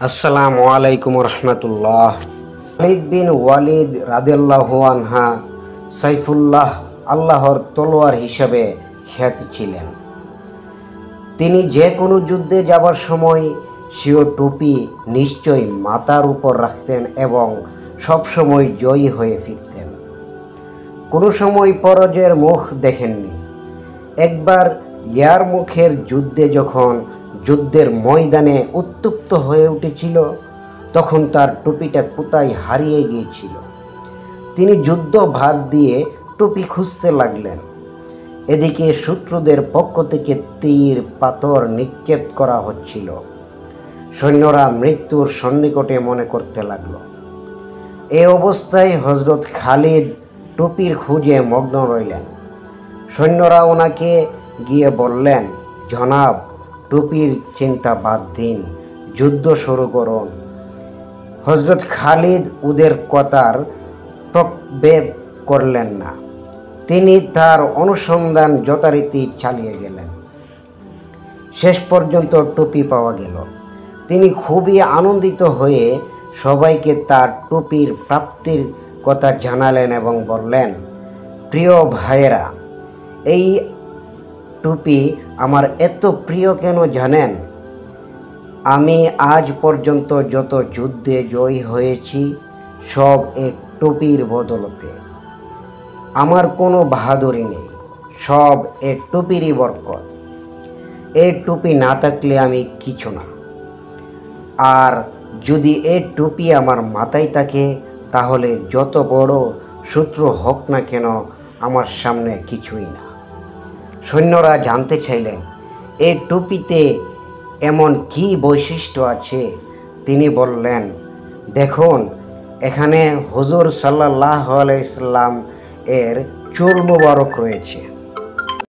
আসসালামু আলাইকুম রহমতুল্লাহ। খালিদ বিন ওয়ালিদ রাদিয়াল্লাহু আনহা সাইফুল্লাহ আল্লাহর তলোয়ার হিসাবে খ্যাত ছিলেন। তিনি যে কোনো যুদ্ধে যাবার সময় স্বীয় টুপি নিশ্চয়ই মাথার উপর রাখতেন এবং সবসময় জয়ী হয়ে ফিরতেন। কোনো সময় পরাজয়ের মুখ দেখেননি। একবার ইয়ারমুখের যুদ্ধে যখন যুদ্ধের ময়দানে উত্তপ্ত হয়ে উঠেছিল, তখন তার টুপিটা কোথায় হারিয়ে গিয়েছিল। তিনি যুদ্ধ বাদ দিয়ে টুপি খুঁজতে লাগলেন। এদিকে শত্রুদের পক্ষ থেকে তীর পাথর নিক্ষেপ করা হচ্ছিল। সৈন্যরা মৃত্যুর সন্নিকটে মনে করতে লাগলো। এই অবস্থায় হযরত খালিদ টুপির খুঁজে মগ্ন রইলেন। সৈন্যরা ওনাকে গিয়ে বললেন, জনাব, টুপির চিন্তা বাদ দিন, যুদ্ধ শুরু করুন। হযরত খালিদ ওদের কথার প্রভেদ করলেন না। তিনি তার অনুসন্ধান যথারীতি চালিয়ে গেলেন। শেষ পর্যন্ত টুপি পাওয়া গেল। তিনি খুবই আনন্দিত হয়ে সবাইকে তার টুপির প্রাপ্তির কথা জানালেন এবং বললেন, প্রিয় ভাইয়েরা, এই টুপি আমার এত প্রিয় কেন জানেন? আমি আজ পর্যন্ত যত যুদ্ধে জয়ী হয়েছি সব এই টুপির বদলতে। আমার কোনো বাহাদুরি নেই, সব এই টুপিরই বরকত। এই টুপি না থাকলে আমি কিছু না। আর যদি এই টুপি আমার মাথায় থাকে, তাহলে যত বড় শত্রু হোক না কেন আমার সামনে কিছুই না। সৈন্যরা জানতে চাইলেন, এই টুপিতে এমন কি বৈশিষ্ট্য আছে? তিনি বললেন, দেখুন, এখানে হুজুর সাল্লাল্লাহু আলাইহি সাল্লাম এর চুল মুবারক রয়েছে।